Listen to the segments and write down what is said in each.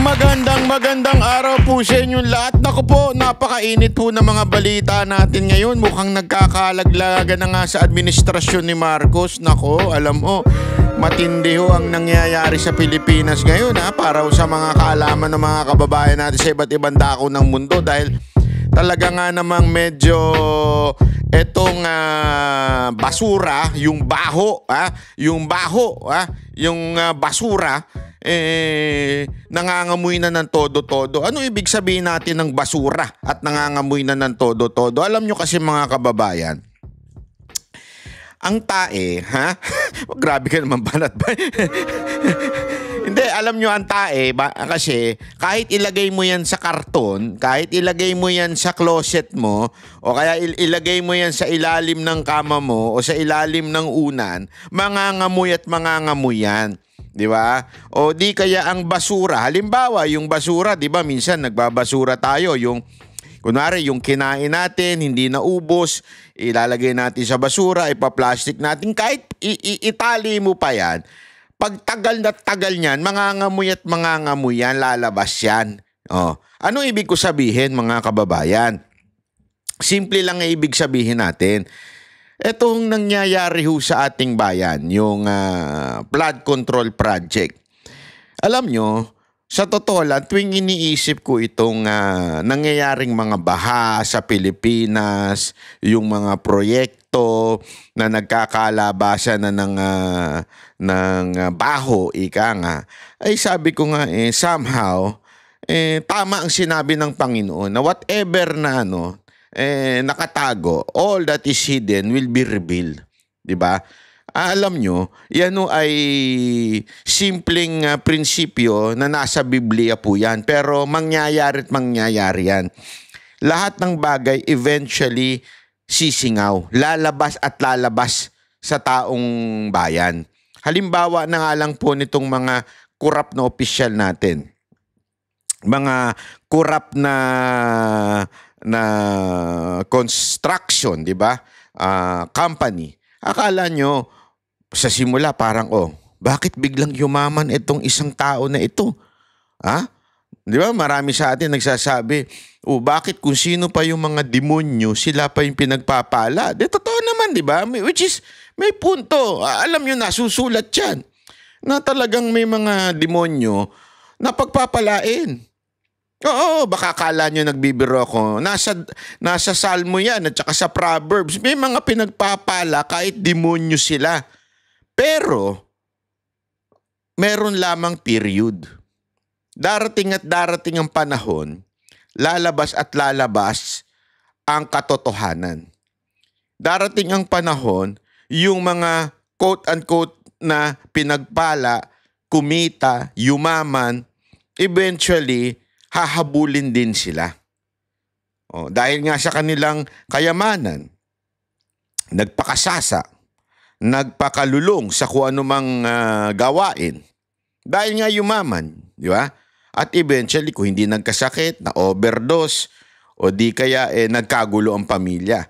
Magandang araw po sa inyong lahat. Naku po, napakainit po ng mga balita natin ngayon. Mukhang nagkakalaglagan na nga sa administrasyon ni Marcos. Nako, alam mo, matindi ho ang nangyayari sa Pilipinas ngayon para sa mga kaalaman ng mga kababayan natin sa iba't ibang dako ng mundo. Dahil talaga nga namang medyo etong basura, yung basura, nangangamoy na ng todo-todo. Ano ibig sabihin natin ng basura at nangangamoy na ng todo-todo? Alam nyo kasi mga kababayan, ang tae, grabe ka naman banat ba? Hindi, alam nyo ang tae, kasi kahit ilagay mo yan sa karton, kahit ilagay mo yan sa closet mo, o kaya ilagay mo yan sa ilalim ng kama mo, o sa ilalim ng unan, mangangamoy at mangangamoy yan. Di ba? O di kaya ang basura, halimbawa yung basura, di ba minsan nagbabasura tayo, yung kunwari yung kinain natin, hindi naubos, ilalagay natin sa basura, ipaplastic natin, kahit itali mo pa yan, pag tagal na tagal niyan, mangangamoy at mangangamoy yan, lalabas yan. Ano ibig ko sabihin mga kababayan? Simple lang ang ibig sabihin natin. Itong nangyayari ho sa ating bayan, yung flood control project. Alam nyo, sa totoo lang, tuwing iniisip ko itong nangyayaring mga baha sa Pilipinas, yung mga proyekto na nagkakalabasan na ng baho, ika nga, ay sabi ko nga somehow, tama ang sinabi ng Panginoon na whatever na nakatago, all that is hidden will be revealed. Diba? Alam nyo, yan ay simpleng prinsipyo na nasa Biblia po yan. Pero mangyayari at mangyayari yan. Lahat ng bagay eventually sisingaw. Lalabas at lalabas sa taong bayan. Halimbawa na nga lang po nitong mga korap na opisyal natin. Mga korap na construction, di ba? Company. Akala nyo, sa simula parang, bakit biglang yumaman itong isang tao na ito? Di ba? Marami sa atin nagsasabi, bakit kung sino pa yung mga demonyo, sila pa yung pinagpapala? Totoo naman, di ba? Which is, may punto. Alam nyo, nasusulat yan. Na talagang may mga demonyo na pagpapalain. Oo, baka akala nyo nagbibiro ako. Nasa Salmo yan at saka sa Proverbs. May mga pinagpapala kahit demonyo sila. Pero, meron lamang period. Darating at darating ang panahon, lalabas at lalabas ang katotohanan. Darating ang panahon, yung mga quote-unquote na pinagpala, kumita, yumaman, eventually, hahabulin din sila. Dahil nga sa kanilang kayamanan, nagpakasasa, nagpakalulong sa kung anumang gawain. Dahil nga yumaman, di ba? At eventually, kung hindi nagkasakit, na-overdose, o di kaya nagkagulo ang pamilya.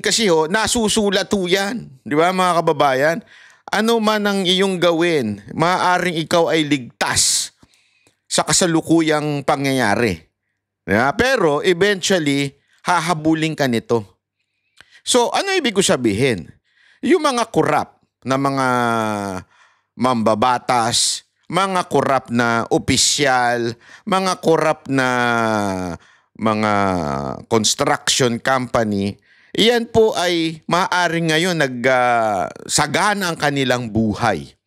Kasi nasusulat yan. Di ba mga kababayan? Ano man ang iyong gawin, maaaring ikaw ay ligtas sa kasalukuyang pangyayari. Pero eventually, hahabulin ka nito. So, ano ibig ko sabihin? Yung mga korap na mga mambabatas, mga korap na opisyal, mga korap na mga construction company, iyan po ay maaaring ngayon nagsagana ang kanilang buhay.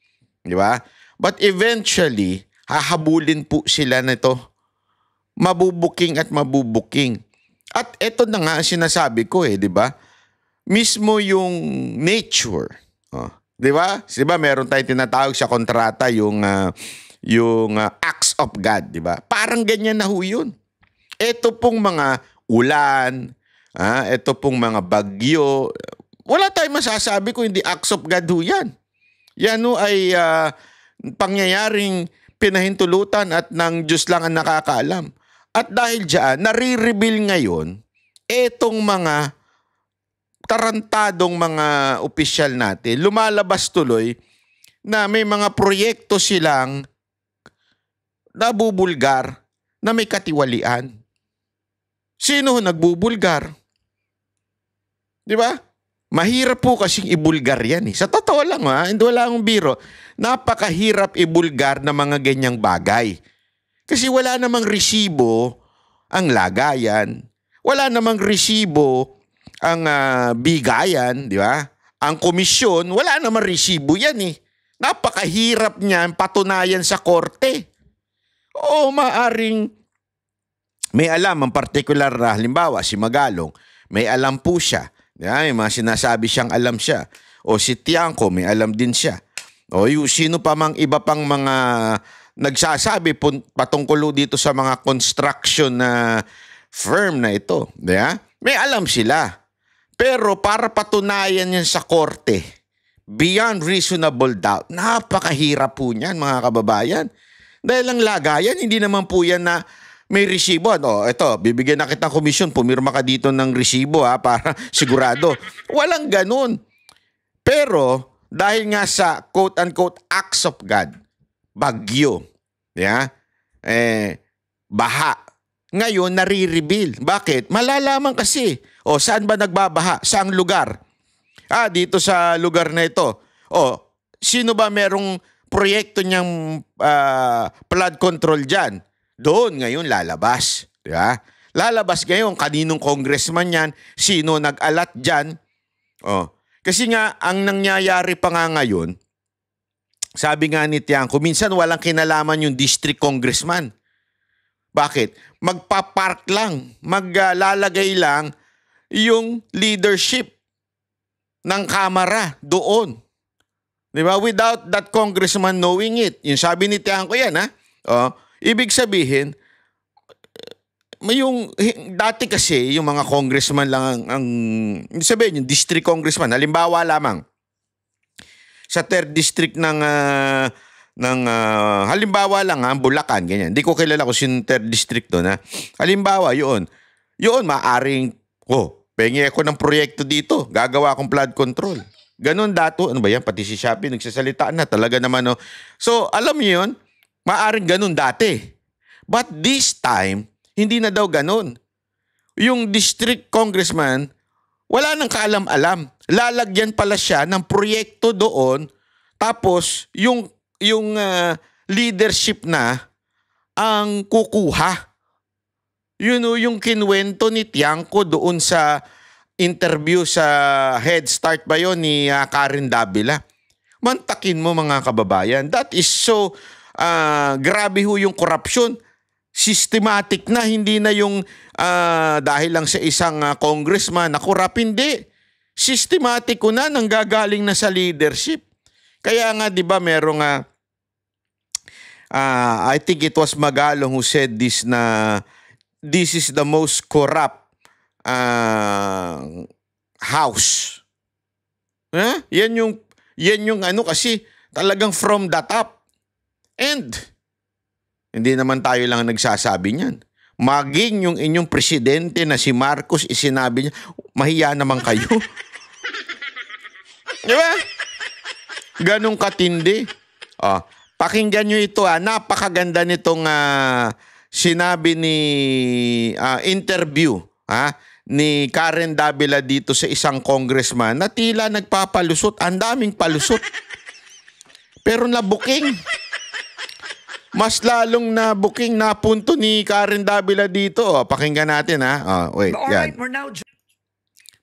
Di ba? But eventually, hahabulin po sila nito. Mabubuking at mabubuking. At ito na nga ang sinasabi ko di ba? Mismo yung nature. Di ba? Di ba meron tayong tinatawag sa kontrata yung acts of God, di ba? Parang ganyan na ho yun. Ito pong mga ulan, ito pong mga bagyo, wala tayong masasabi kung hindi acts of God ho yan. Yan ho ay pangyayaring pinahintulutan at ng Diyos lang ang nakakaalam. At dahil diyan, nare-reveal ngayon etong mga tarantadong mga opisyal natin, lumalabas tuloy na may mga proyekto silang nabubulgar na may katiwalian. Sino nagbubulgar? Di ba? Mahirap po kasing ibulgar yan eh. Sa totoo lang hindi wala akong biro. Napakahirap ibulgar na mga ganyang bagay. Kasi wala namang resibo ang lagayan. Wala namang resibo ang bigayan, di ba? Ang komisyon, wala namang resibo yan eh. Napakahirap niyan patunayan sa korte. O maaring may alam ang partikular na halimbawa si Magalong, may alam po siya. May mga sinasabi siyang alam siya. O si Tiangco, may alam din siya. O yung sino pa mang iba pang mga nagsasabi patungkol dito sa mga construction na firm na ito. May alam sila. Pero para patunayan yan sa korte, beyond reasonable doubt, napakahirap po niyan mga kababayan. Dahil ang lagayan, hindi naman po yan na may resibo. Ito, bibigyan na kitang komisyon, pumirma ka dito ng resibo para sigurado. Walang ganun. Pero dahil nga sa quote-unquote acts of God, bagyo, baha, ngayon nare-reveal. Bakit? Malalaman kasi. Saan ba nagbabaha? Saang lugar? Dito sa lugar na ito. Sino ba merong proyekto niyang flood control dyan? Doon ngayon lalabas. Diba? Lalabas ngayon kaninong congressman yan, sino nag-alat dyan. Kasi nga, ang nangyayari pa nga ngayon, sabi nga ni Tiangco, minsan walang kinalaman yung district congressman. Bakit? Magpapark lang, maglalagay lang yung leadership ng Kamara doon. Diba? Without that congressman knowing it. Yung sabi ni Tiangco yan, ibig sabihin, yung dati kasi yung mga congressman lang ang sabihin yung district congressman, halimbawa lamang sa 3rd district ng halimbawa lang Bulacan, ganyan. Hindi ko kilala kung sino 3rd district doon. Halimbawa yun maaring pengi ako ng proyekto dito, gagawa akong flood control. Ganon dato, ano ba yan? Pati si Shopee nagsasalita na talaga naman. So alam niyo yun, maaring ganun dati. But this time, hindi na daw ganun. Yung district congressman, wala nang kaalam-alam. Lalagyan pala siya ng proyekto doon, tapos yung leadership na ang kukuha. Yung kinwento ni Tiangco doon sa interview sa Head Start ba yun ni Karen Davila. Mantakin mo mga kababayan. That is so grabe yung corruption. Systematic na, hindi na yung dahil lang sa isang congressman na corrupt, hindi. Systematic na nanggagaling na sa leadership. Kaya nga 'di ba merong I think it was Magalong who said this na this is the most corrupt house. Yan yung kasi talagang from the top. And hindi naman tayo lang nagsasabi niyan. Maging yung inyong presidente na si Marcos, isinabi niya, mahiya naman kayo. Di ba? Ganong katindi. Pakinggan nyo ito. Napakaganda nitong sinabi ni interview ni Karen Davila dito sa isang congressman na tila nagpapalusot. Ang daming palusot. Pero nabuking. Mas lalong na booking na punto ni Karen Davila dito. Pakinggan natin wait, yan.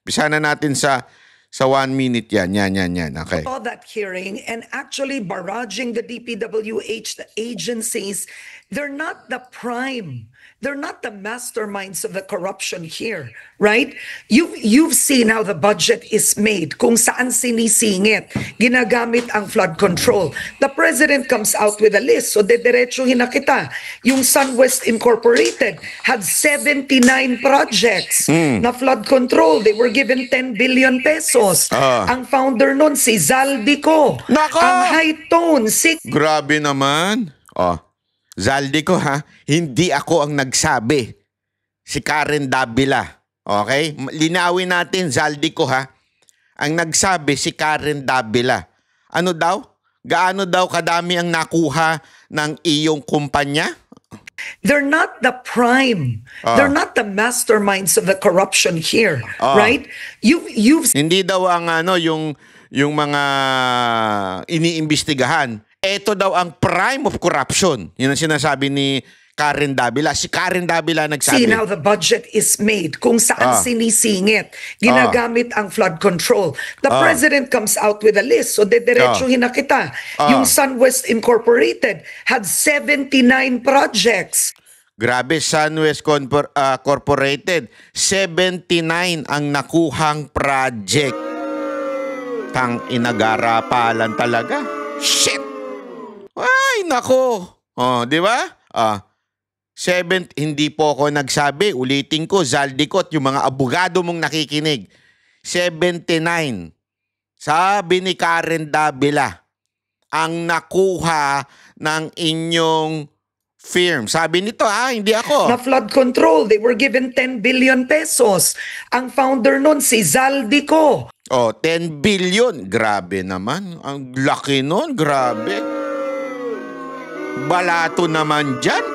Bisa na natin sa 1 minute yan. Yan. Okay. All that hearing and actually barraging the DPWH, the agencies, they're not the prime. They're not the masterminds of the corruption here, right? You've seen how the budget is made, kung saan sinisingit, ginagamit ang flood control. The president comes out with a list, so dediretsuhin na kita. Yung SunWest Incorporated had 79 projects na flood control. They were given 10 billion pesos. Ang founder nun, si Zaldico. Nako! Ang Hightone, Grabe naman. Zaldico hindi ako ang nagsabi. Si Karen Davila. Okay? Linawin natin, Zaldico Ang nagsabi si Karen Davila. Ano daw? Gaano daw kadami ang nakuha ng iyong kumpanya? They're not the prime. They're not the masterminds of the corruption here, right? You've Hindi daw ang yung mga iniimbestigahan. Ito daw ang prime of corruption. Yun ang sinasabi ni Karen Davila. Si Karen Davila nagsabi. seen how the budget is made, kung saan sinisingit, ginagamit ang flood control. The president comes out with a list, so dediretsuhin na kita. Yung SunWest Incorporated had 79 projects. Grabe, SunWest Corporated, 79 ang nakuhang project. Tang inagarapalan talaga. Shit! Ay, nako. Di ba? Hindi po ako nagsabi. Ulitin ko, Zaldicot, yung mga abogado mong nakikinig. 79. Sabi ni Karen Davila, ang nakuha ng inyong firm. Sabi nito hindi ako. Na flood control, they were given 10 billion pesos. Ang founder nun, si Zaldico. 10 billion. Grabe naman. Ang laki nun. Grabe. Balato naman dyan.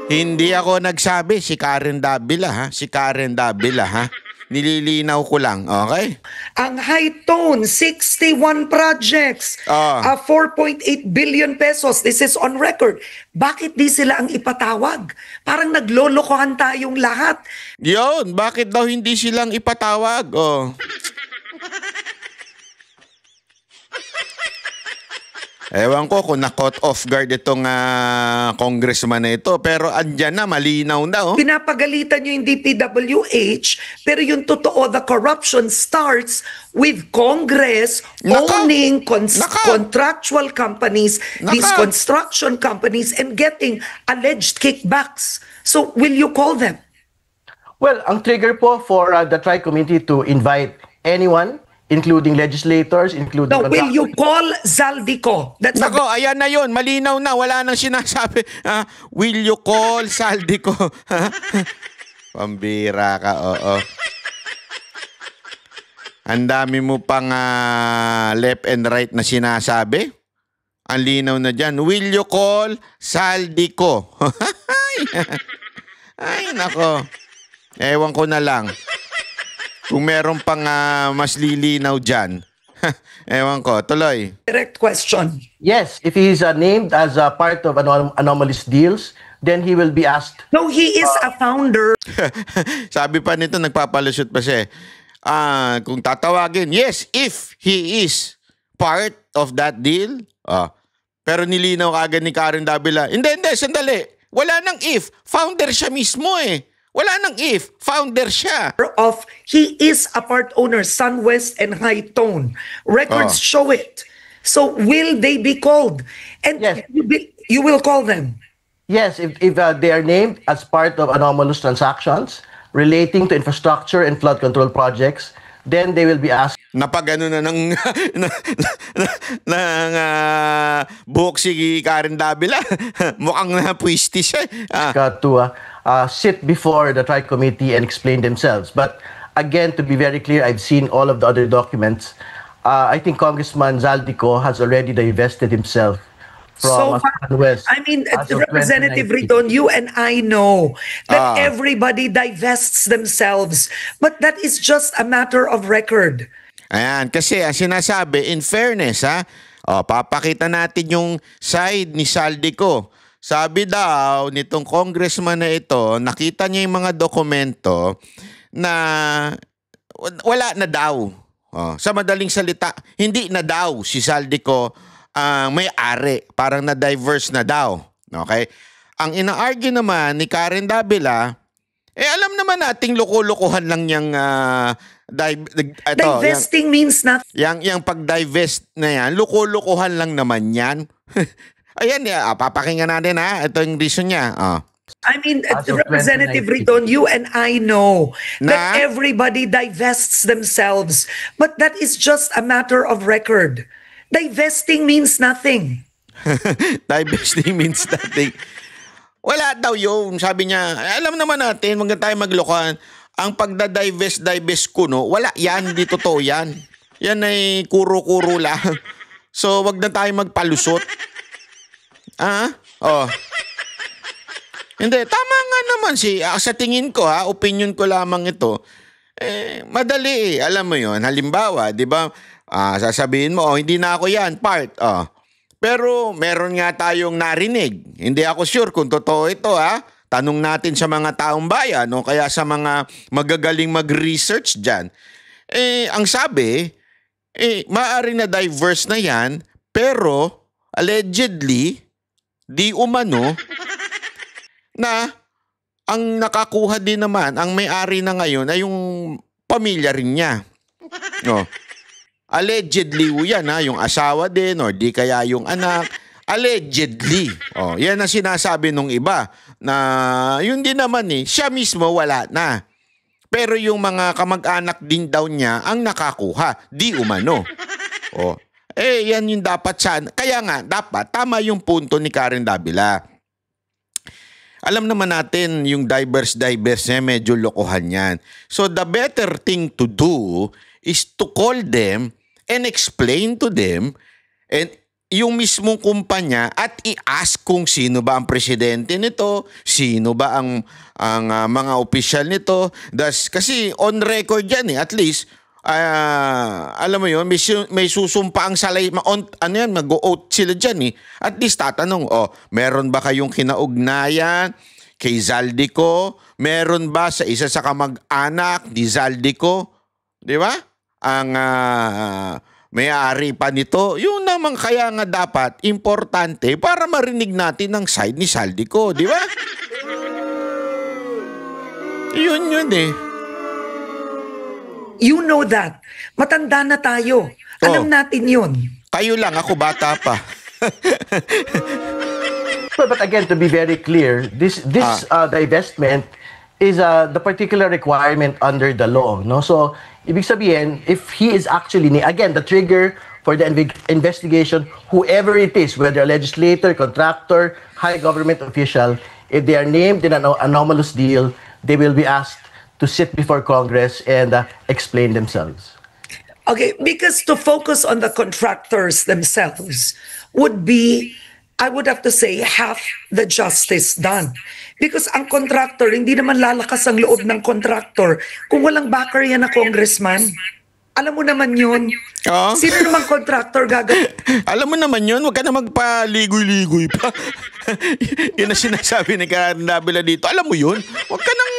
Hindi ako nagsabi. Si Karen Davila, Si Karen Davila, Nililinaw ko lang, okay? Ang High Tone, 61 projects. 4.8 billion pesos. This is on record. Bakit di sila ang ipatawag? Parang naglolokohan tayong lahat. Yun, bakit daw hindi silang ipatawag? Ewan ko kung na-caught off guard itong congressman na ito. Pero andyan na, malinaw na. Pinapagalitan nyo yung DPWH, pero yung totoo, the corruption starts with Congress owning contractual companies, these construction companies, and getting alleged kickbacks. So, will you call them? Well, ang trigger po for the Tri-Committee to invite anyone, including legislators, including... No, will you call Zaldico? That's Nako, ayan na yun. Malinaw na. Wala nang sinasabi. Will you call Zaldico? Pambira ka, oo. Ang dami mo pang left and right na sinasabi. Ang linaw na dyan. Will you call Zaldico? Ay, nako. Ewan ko na lang. Kung meron pang mas lilinaw dyan. Ewan ko. Tuloy. direct question. Yes, if he is named as a part of anomalous deals, then he will be asked. No, he is a founder. Sabi pa nito, nagpapalusot pa siya. Kung tatawagin, yes, if he is part of that deal. Pero nilinaw kagad ni Karen Davila. Hindi, sandali. Wala nang if. Founder siya mismo eh. Wala nang if. Founder siya. He is a part owner, SunWest and High Tone. Records show it. So will they be called? And Yes. you will call them. Yes, if they are named as part of anomalous transactions relating to infrastructure and flood control projects, then they will be asked Napagano na ng buhok si Karen Davila. Mukhang napwisti siya. to sit before the Tri-Committee and explain themselves. But again, to be very clear, I've seen all of the other documents. I think Congressman Zaldico has already divested himself from West. I mean, as of Representative 2019. Ridon, you and I know that everybody divests themselves. But that is just a matter of record. Ayan, kasi ang sinasabi, in fairness, papakita natin yung side ni Zaldico. Sabi daw nitong congressman na ito, nakita niya yung mga dokumento na wala na daw. Sa madaling salita, hindi na daw si Zaldico may-ari. Parang na-diverse na daw. Okay? Ang ina-argue naman ni Karen Davila, alam naman nating loko-lokohan lang yung Divesting means nothing. Yang pag-divest na yan, loko-lokohan lang naman yan. Ayan, papakinggan natin Ito yung reason niya. I mean, As of Representative 2019. Ridon, you and I know that Na? everybody divests themselves. But that is just a matter of record. Divesting means nothing. Divesting means nothing. Wala daw yun. Sabi niya, alam naman natin, wag na tayo maglokohan. Ang divest kuno, wala yan. Hindi totoo yan. Yan ay kuro-kuro lang. So, wag na tayo magpalusot. Hindi, tama nga naman sa tingin ko opinion ko lamang ito. Madali alam mo yon. Halimbawa, di ba, sasabihin mo, hindi na ako yan, part. Pero meron nga tayong narinig. Hindi ako sure kung totoo ito Tanong natin sa mga taong bayan o kaya sa mga magagaling mag-research dyan. Ang sabi, maaari na diverse na yan, pero allegedly, di umano, na ang nakakuha din naman, ang may-ari na ngayon ay yung pamilya rin niya. No. Allegedly yan yung asawa din or di kaya yung anak. Allegedly. Yan ang sinasabi nung iba na yun din naman siya mismo wala na. Pero yung mga kamag-anak din daw niya ang nakakuha, di umano. Yan yung dapat kaya nga, dapat tama yung punto ni Karen Davila. Alam naman natin yung diverse medyo lokohan yan. So the better thing to do is to call them and explain to them and yung mismong kumpanya at i-ask kung sino ba ang presidente nito, sino ba ang mga opisyal nito. Kasi on record yan at least alam mo yun, may susumpa ang salay, mag-o-oath sila dyan At least tatanong, meron ba kayong kinaugnayan kay Zaldico? Meron ba sa isa sa kamag-anak ni Zaldico? Di ba? Ang may-ari pa nito. Yun naman kaya nga dapat, importante para marinig natin ang side ni Zaldico. Di ba? Yun You know that. Matanda na tayo. Alam natin yun. Kayo lang, ako bata pa. But again, to be very clear, this divestment is the particular requirement under the law. No? So, ibig sabihin, if he is actually, again, the trigger for the investigation, whoever it is, whether a legislator, contractor, high government official, if they are named in an anomalous deal, they will be asked to sit before Congress and explain themselves. Okay, because to focus on the contractors themselves would be, I would have to say, half the justice done. Because ang contractor, hindi naman lalakas ang loob ng contractor kung walang backer yan na congressman. Alam mo naman yun. Sino namang contractor gagawin? Alam mo naman yun, huwag ka na magpaligoy-ligoy pa. Yun ang sinasabi ni Karen Davila dito. Alam mo yun, huwag ka nang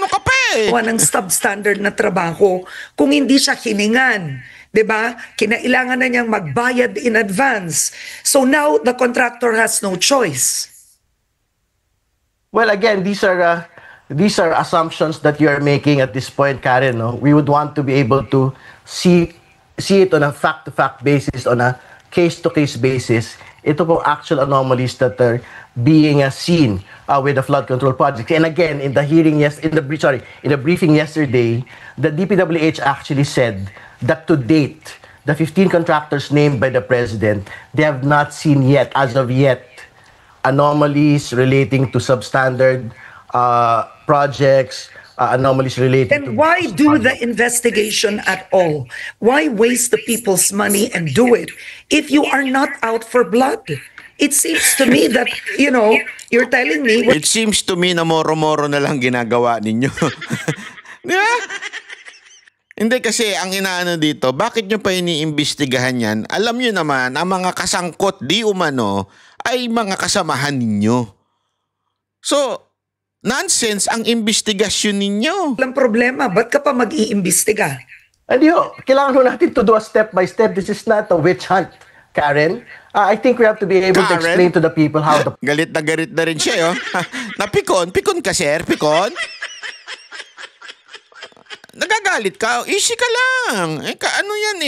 ka pa ng substandard na trabaho kung hindi siya hiningan. 'Di ba? Kinailangan na niyang magbayad in advance. So now the contractor has no choice. Well, again, these are assumptions that you are making at this point, Karen. No? We would want to be able to see it on a fact-to-fact basis, on a case-to-case basis. Ito po actual anomalies that are being seen with the flood control project. And again, in the briefing yesterday, the DPWH actually said that to date, the 15 contractors named by the president, they have not seen yet, as of yet, anomalies relating to substandard projects, anomalies related to... Then why do the investigation at all? Why waste the people's money and do it if you are not out for blood? It seems to me that, you're telling me... It seems to me na moro-moro na lang ginagawa ninyo. Di ba? Hindi kasi ang inaano dito, bakit nyo pa iniimbestigahan yan? Alam nyo naman, ang mga kasangkot di umano ay mga kasamahan ninyo. So, nonsense ang investigasyon ninyo. Walang problema, ba't ka pa mag-iimbestiga? Kailangan natin to do a step by step. This is not a witch hunt, Karen. I think we have to be able to explain to the people how the... Galit na rin siya, Napikon ka, sir, pikon. Nagagalit ka, easy ka lang. Ano yan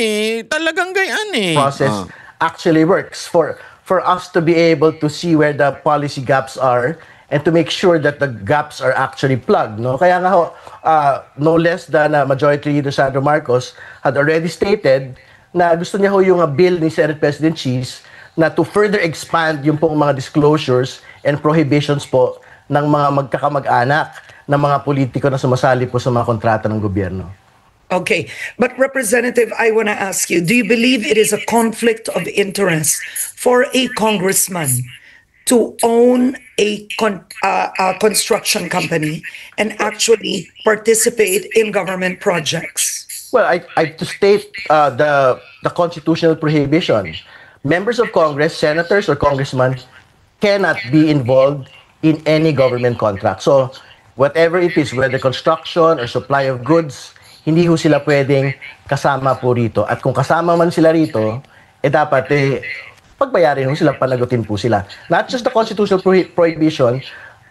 talagang gayaan process actually works for us to be able to see where the policy gaps are and to make sure that the gaps are actually plugged. No? Kaya nga no less than Majority Leader Sandro Marcos had already stated na gusto niya yung bill ni Senate President Cheese na to further expand yung pong mga disclosures and prohibitions po ng mga magkakamag-anak ng mga politiko na sumasali po sa mga kontrata ng gobyerno. Okay, but Representative, I want to ask you, do you believe it is a conflict of interest for a congressman to own a construction company and actually participate in government projects? Well, to state the constitutional prohibition, members of Congress, senators or congressmen cannot be involved in any government contract. So, whatever it is, whether construction or supply of goods, hindi ho sila pwedeng kasama po rito. At kung kasama man sila rito, dapat pagbayarin ho sila, panagutin po sila. Not just the constitutional prohibition,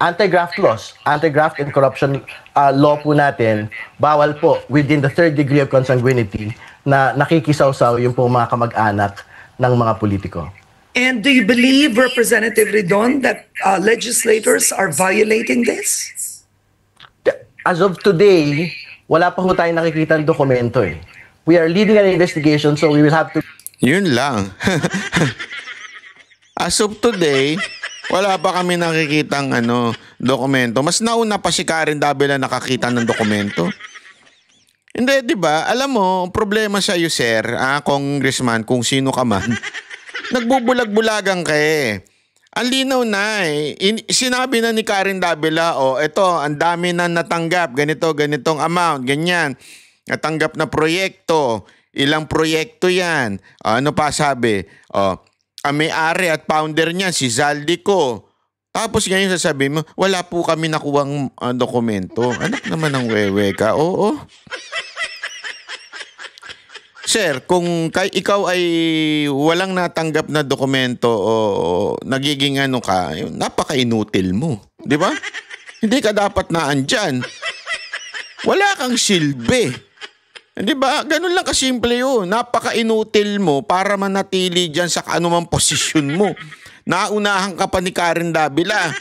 anti-graft laws, anti-graft and corruption law po natin, bawal po within the third degree of consanguinity na nakikisaw-saw yung po mga kamag-anak ng mga politiko. And do you believe, Representative Ridon, that legislators are violating this? As of today, wala pa ho tayong nakikita ng dokumento eh. We are leading an investigation, so we will have to... Yun lang. As of today, wala pa kami nakikitang dokumento. Mas nauna pa si Karen Davila nakakita ng dokumento. Hindi, di ba? Alam mo, problema sa iyo, sir, congressman, kung sino ka man, nagbubulag-bulagan ka eh. Ang linaw na eh. Sinabi na ni Karen Davila, eto, ang dami na natanggap, ganitong amount, ganyan. Natanggap na proyekto, ilang proyekto yan. Ano pa sabi? Ang may-ari at founder niya, si Zaldico. Tapos ngayon sasabihin mo, wala po kami nakuhang dokumento. Anak naman ng wewe ka. Oo. Sir, kung ikaw ay walang natanggap na dokumento o nagiging ka, napaka-inutil mo. Di ba? Hindi ka dapat na andyan. Wala kang silbi. Di ba? Ganun lang kasimple yun. Napaka-inutil mo para manatili dyan sa anumang posisyon mo. Naunahan ka pa ni Karen Davila.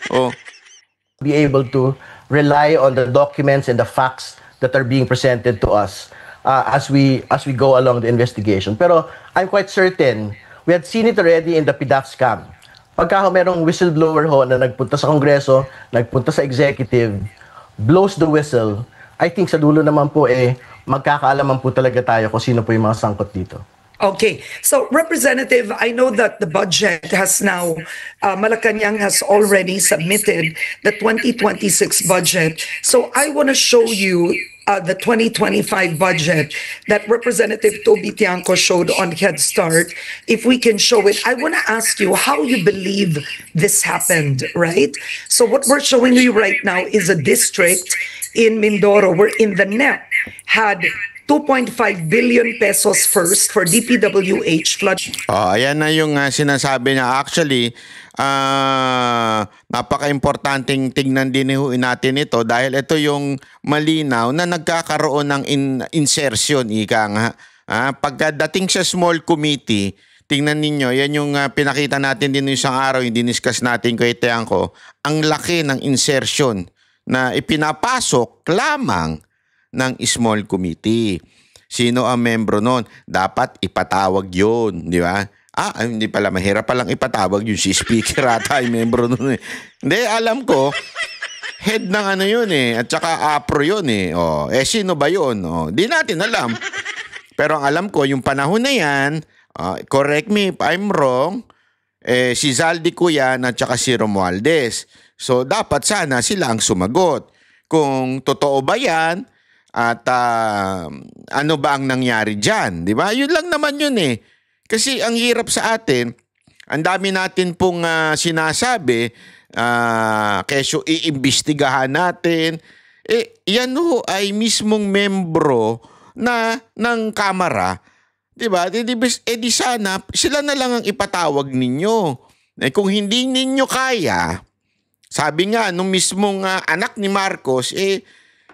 Be able to rely on the documents and the facts that are being presented to us as we go along the investigation. Pero I'm quite certain, we had seen it already in the PDAF scam. Pagka merong whistleblower ho na nagpunta sa Kongreso, nagpunta sa executive, blows the whistle, I think sa dulo naman po magkakaalaman po talaga tayo kung sino po yung mga sangkot dito. Okay. So, Representative, I know that the budget has now, Malacanang has already submitted the 2026 budget. So, I want to show you the 2025 budget that Representative Toby Tiangco showed on Head Start. If we can show it, I want to ask you how you believe this happened, right? So, what we're showing you right now is a district in Mindoro wherein the NEP had 2.5 billion pesos first for DPWH flood. Ayan na yung sinasabi niya. Actually, napaka-importanting tingnan din natin ito dahil ito yung malinaw na nagkakaroon ng insertion, ika nga. Pagdating sa small committee, tingnan ninyo, yan yung pinakita natin din isang araw, yung diniscuss natin kay Tiangco, ang laki ng insertion na ipinapasok lamang ng small committee. Sino ang membro nun? Dapat ipatawag yun, di ba? Hindi pala, mahirap palang ipatawag yun. Si speaker ata ay membro nun eh. Hindi, alam ko, head ng yun eh. At saka APRO yun eh. Sino ba yun? Di natin alam. Pero ang alam ko, yung panahon na yan, correct me if I'm wrong, si Zaldico yan at saka si Romualdez. So, dapat sana sila ang sumagot. Kung totoo ba yan, at ano ba ang nangyari dyan? Di ba? Yun lang naman yun eh. Kasi ang hirap sa atin, ang dami natin pong sinasabi, kesyo iimbestigahan natin. Yan ho ay mismong membro ng Kamara. Di ba? Di sana, sila na lang ang ipatawag ninyo. Kung hindi ninyo kaya, sabi nga, nung mismong anak ni Marcos,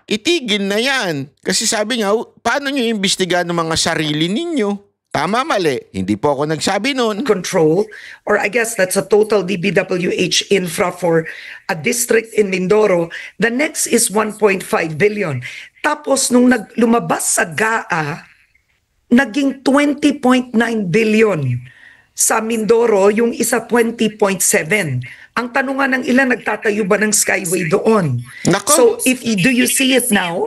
itigil na yan. Kasi sabi nga, paano nyo imbestigahan ng mga sarili ninyo? Tama, mali. Hindi po ako nagsabi nun. Control, or I guess that's a total DPWH infra for a district in Mindoro. The next is 1.5 billion. Tapos nung lumabas sa GAA, naging 20.9 billion. Sa Mindoro, yung isa 20.7. Ang tanungan ng ilan, nagtatayo ba ng skyway doon? Nako. So, do you see it now?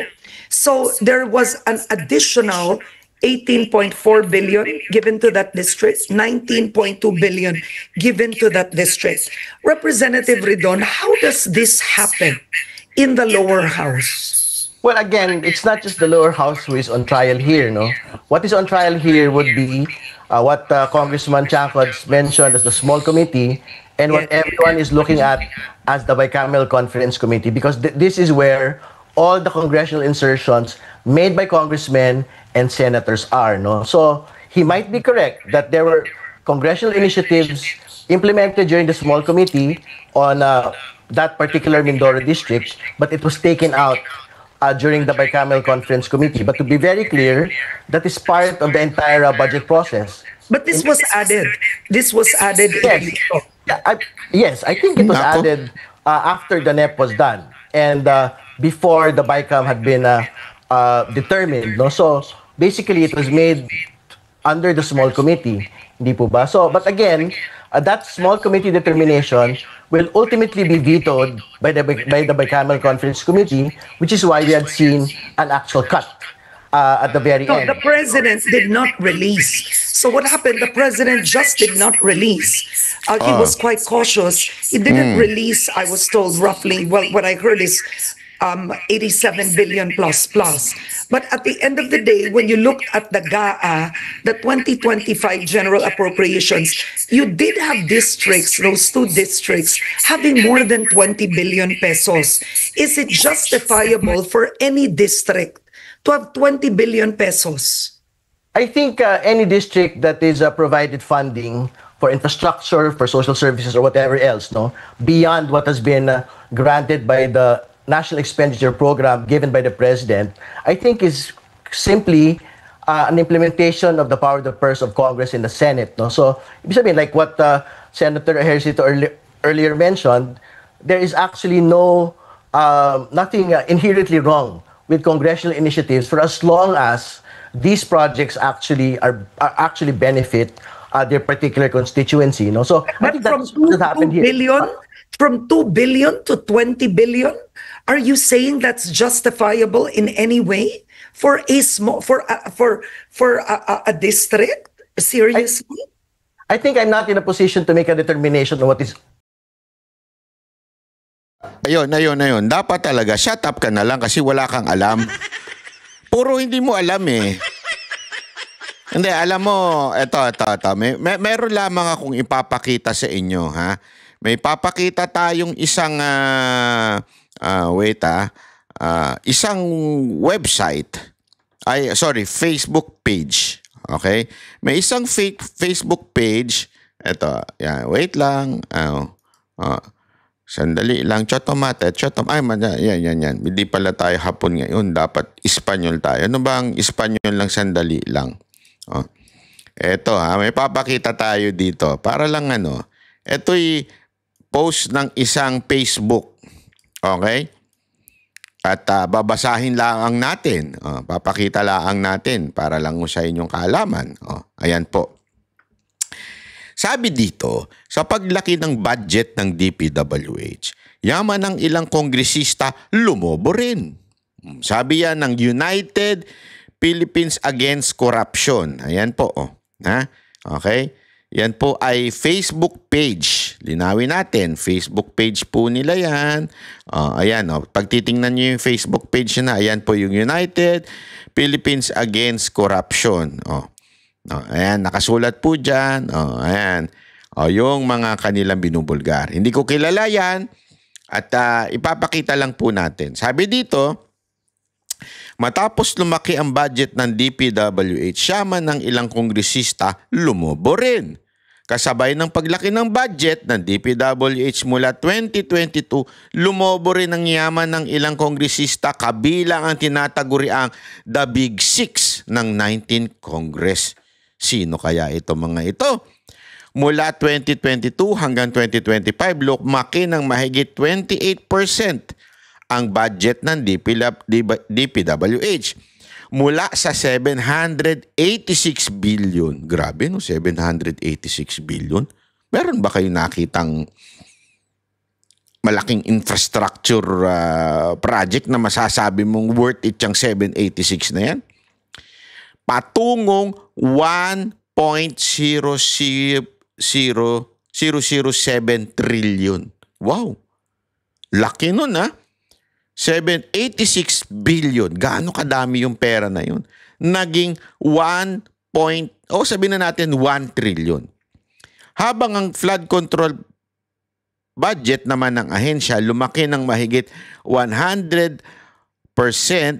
So, there was an additional 18.4 billion given to that district, 19.2 billion given to that district. Representative Ridon, how does this happen in the lower house? Well, again, it's not just the lower house who is on trial here, no? What is on trial here would be what Congressman Changcod mentioned as the small committee and what everyone is looking at as the bicameral conference committee, because this is where all the congressional insertions made by congressmen and senators are, no? So he might be correct that there were congressional initiatives implemented during the small committee on that particular Mindoro district, but it was taken out during the bicameral conference committee. But to be very clear, that is part of the entire budget process. But this was added. This was added. Yes. Yes, I think it was added after the NEP was done and before the BICAM had been determined. No? So basically, it was made under the small committee. Hindi po ba? So, but again, that small committee determination will ultimately be vetoed by the bicameral conference committee, which is why we had seen an actual cut at the very No, end. the president did not release. So what happened? The president just did not release. He was quite cautious. He didn't release, I was told roughly, well, what I heard is 87 billion plus. But at the end of the day, when you look at the GAA, the 2025 general appropriations, you did have districts, those two districts, having more than 20 billion pesos. Is it justifiable for any district to have 20 billion pesos? I think any district that is provided funding for infrastructure, for social services, or whatever else, no, beyond what has been granted by the National Expenditure Program given by the President, I think is simply an implementation of the power of the purse of Congress in the Senate. No? So, ibig sabihin, like what Senator Ejercito earlier mentioned, there is actually nothing inherently wrong with congressional initiatives for as long as these projects actually actually benefit their particular constituency. No? So, I But think from that's what happened here. From 2 billion to 20 billion, are you saying that's justifiable in any way for a small for a district? Seriously? I think I'm not in a position to make a determination on what is. Ayun. Dapat talaga, shut up ka na lang kasi wala kang alam. Puro hindi mo alam eh. Hindi, alam mo, ito. Meron lamang akong ipapakita sa inyo, ha? May papakita tayong isang, isang website. Facebook page. Okay? May isang Facebook page. Ito, yan, wait lang. Sandali lang. Yan. Hindi pala tayo hapon ngayon. Dapat Espanyol tayo. Ano ba ang Espanyol lang? Sandali lang. Eto may papakita tayo dito. Para lang ito'y post ng isang Facebook. Okay? At babasahin lang natin. Papakita lang natin para lang sa inyong kaalaman. Ayan po. Sabi dito, sa paglaki ng budget ng DPWH, yaman ng ilang kongresista lumobo rin. Sabi yan ng United Philippines Against Corruption. Ayan po. Okay? Yan po ay Facebook page. Linawin natin. Facebook page po nila yan. Ayan. Pag titingnan nyo yung Facebook page na, ayan po yung United Philippines Against Corruption. Ayan. Nakasulat po dyan. Ayan. Yung mga kanilang binubulgar. Hindi ko kilala yan. At ipapakita lang po natin. Sabi dito, matapos lumaki ang budget ng DPWH, yaman ng ilang kongresista lumobo rin. Kasabay ng paglaki ng budget ng DPWH mula 2022, lumobo rin ang yaman ng ilang kongresista kabilang ang tinataguriang The Big Six ng 19th Congress. Sino kaya ito mga ito? Mula 2022 hanggang 2025, lumaki ng mahigit 28% ang budget ng DPWH. Mula sa 786 billion. Grabe, no? 786 billion. Meron ba kayo nakitang malaking infrastructure project na masasabi mong worth it yung 786 na yan? patungong 1.00007 trillion. Wow. Laki nun, ha? 786 billion. Gaano kadami yung pera na yun? Naging sabihin na natin 1 trillion. Habang ang flood control budget naman ng ahensya lumaki ng mahigit 100%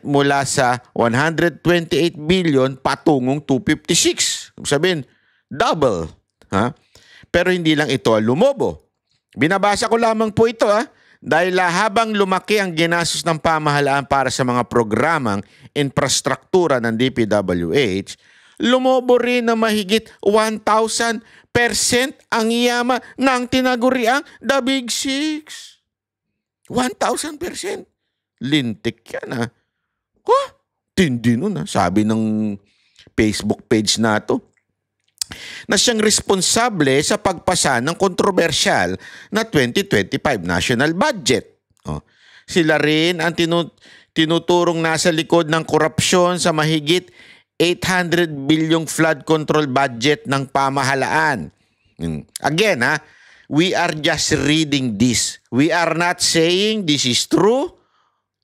mula sa 128 billion patungong 256. Sabihin, double. Ha? Pero hindi lang ito lumobo. Binabasa ko lamang po ito, ha? Dahil habang lumaki ang ginastos ng pamahalaan para sa mga programang infrastruktura ng DPWH, lumobo rin na mahigit 1,000% ang yaman ng tinaguriang The Big Six. 1,000%. Lintik yan, ha? Tindi nun, ha? Sabi ng Facebook page na to, na siyang responsable sa pagpasa ng kontrobersyal na 2025 national budget. Sila rin ang tinuturong nasa likod ng korupsyon sa mahigit 800 bilyong flood control budget ng pamahalaan. Again, we are just reading this. We are not saying this is true.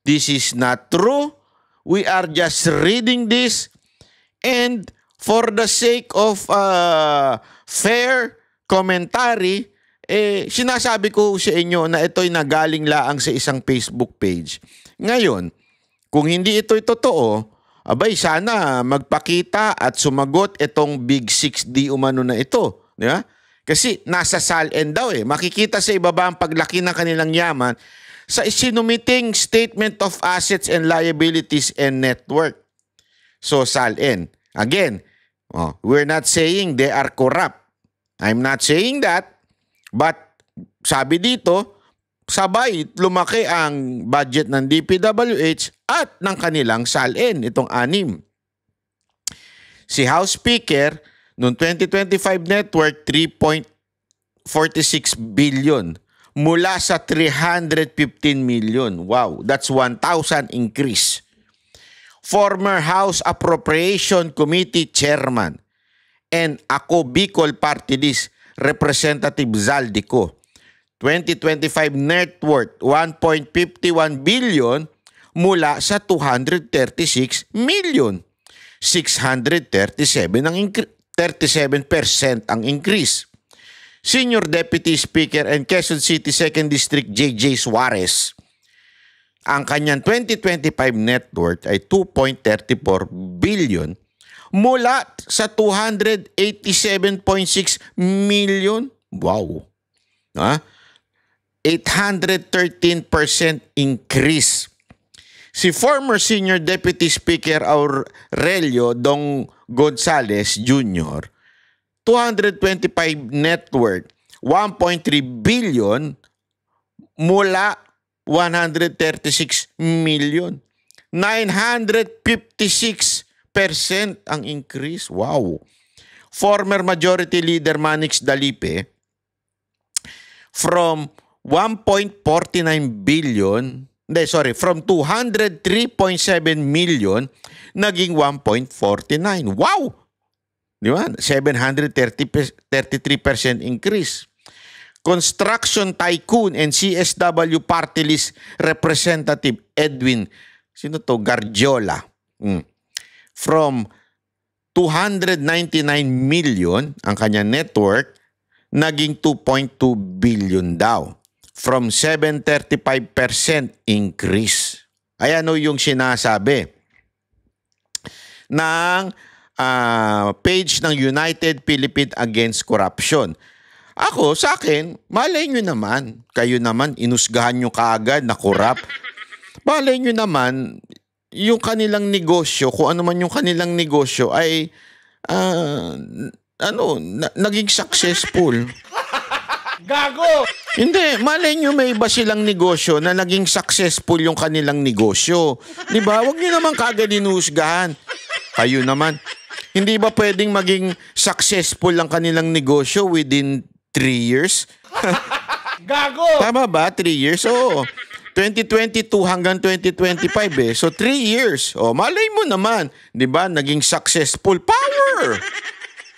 This is not true. We are just reading this, and for the sake of fair commentary, sinasabi ko sa inyo na ito'y nagaling laang sa isang Facebook page. Ngayon, kung hindi ito'y totoo, abay sana magpakita at sumagot itong Big 6D umano na ito. Di ba? Kasi nasa SALN daw Makikita sa ibaba ang paglaki ng kanilang yaman sa isinumiting Statement of Assets and Liabilities and Network. So SALN. Again, we're not saying they are corrupt. I'm not saying that. But sabi dito, sabay lumaki ang budget ng DPWH at ng kanilang SALN, itong 6. Si House Speaker, noong 2025 network, 3.46 billion mula sa 315 million. Wow, that's 1,000 increase. Former House Appropriation Committee Chairman and ako Bicol Party List Representative Zaldico, 2025 net worth 1.51 billion mula sa 236 million. 637 ang 37% ang increase. Senior Deputy Speaker and Quezon City 2nd District JJ Suarez, ang kanyang 2025 net worth ay 2.34 billion mula sa 287.6 million. Wow. 813% increase. Si former Senior Deputy Speaker Aurelio Dong Gonzales Jr., 225 net worth 1.3 billion mula 136 million. 956% ang increase. Wow. Former Majority Leader Manix Dalipe, from 1.49 billion, from 203.7 million, naging 1.49. Wow! Di ba? 733% increase. Construction Tycoon and CSW Party List Representative Edwin, Gargiola, from 299 million ang kanyang network, naging 2.2 billion daw. From 735% increase. Ayan yung sinasabi ng page ng United Philippines Against Corruption. Ako, sa akin, malay nyo naman. Kayo naman, inusgahan nyo kaagad na corrupt. Malay nyo naman, yung kanilang negosyo, kung ano man yung kanilang negosyo ay naging successful. Gago! Hindi, malay nyo may iba silang negosyo na naging successful yung kanilang negosyo. Di ba? Huwag nyo naman kaagad inusgahan. Kayo naman, hindi ba pwedeng maging successful ang kanilang negosyo within 3 years? Gago! Tama ba? 3 years? Oo. 2022 hanggang 2025 eh. So 3 years. O malay mo naman, 'di ba? Naging successful. Power.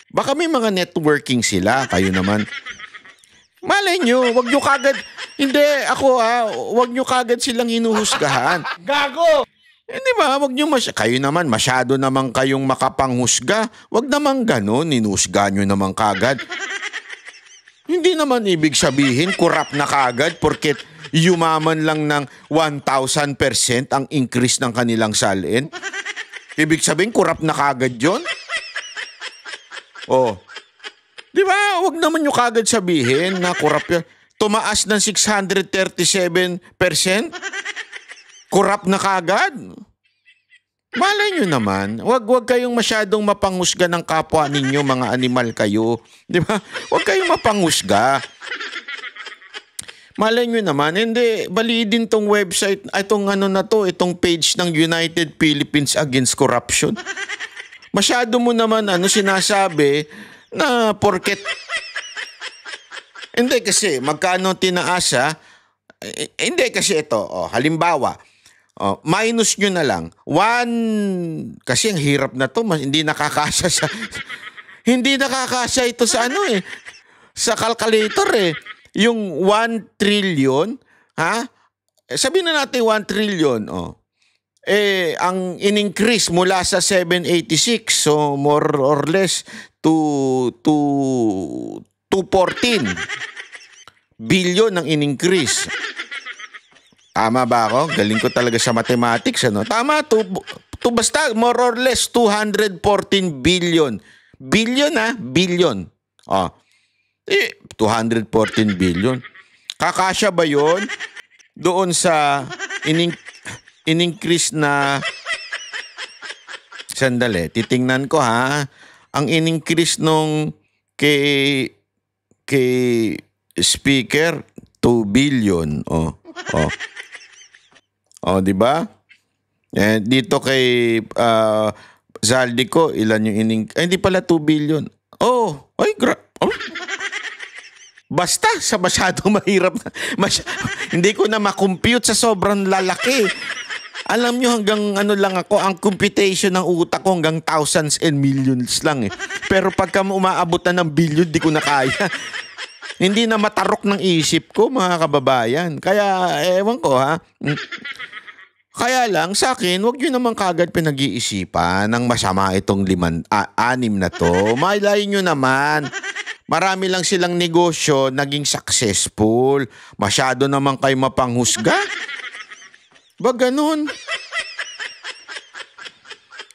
Baka may mga networking sila, kayo naman. Malay nyo, wag nyo kagad, hindi, wag nyo kagad silang hinuhusgahan. Gago! Hindi ba, wag nyo kayo naman, masyado naman kayong makapanghusga. Wag naman ganun, hinusga nyo naman kagad. Hindi naman ibig sabihin, kurap na kagad porket yumaman lang ng 1,000% ang increase ng kanilang salin. Ibig sabihin, kurap na kagad yun? Oh. Di ba? Huwag naman nyo kagad sabihin na kurap yan. Tumaas ng 637%? Kurap na kagad? Malay nyo naman. Huwag kayong masyadong mapanghusga ng kapwa ninyo, mga animal kayo. Di ba? Huwag kayong mapanghusga. Malay nyo naman. Hindi, bali din tong website, itong itong page ng United Philippines Against Corruption. Masyado mo naman sinasabi na porket hindi kasi magkano tinaasa hindi kasi ito halimbawa minus nyo na lang 1 kasi ang hirap na to hindi nakakasya sa hindi nakakasya ito sa sa calculator yung 1 trillion sabihin na natin 1 trillion ang in-increase mula sa 786, so more or less to 214 billion ang in-increase. Tama ba ako? Galing ko talaga sa mathematics, Tama, basta more or less 214 billion. Billion, billion. 214 billion. Kakasya ba yun doon sa in-increase na sandali, titingnan ko ang in-increase nung kay speaker 2 billion. Di ba? Dito kay Zaldico, ilan yung hindi pala 2 billion. Basta sa masyadong mahirap hindi ko na makompute sa sobrang lalaki. Alam nyo, hanggang lang ako, ang computation ng utak ko hanggang thousands and millions lang Pero pagka umaabot na ng billion, di ko na kaya. Hindi na matarok ng isip ko, mga kababayan. Kaya, ewan ko Kaya lang, sa akin, wag nyo naman kagad pinag-iisipan ng masama itong 6 na to. Malay nyo naman. Marami lang silang negosyo, naging successful. Masyado naman kayo mapanghusga. Ba ganun?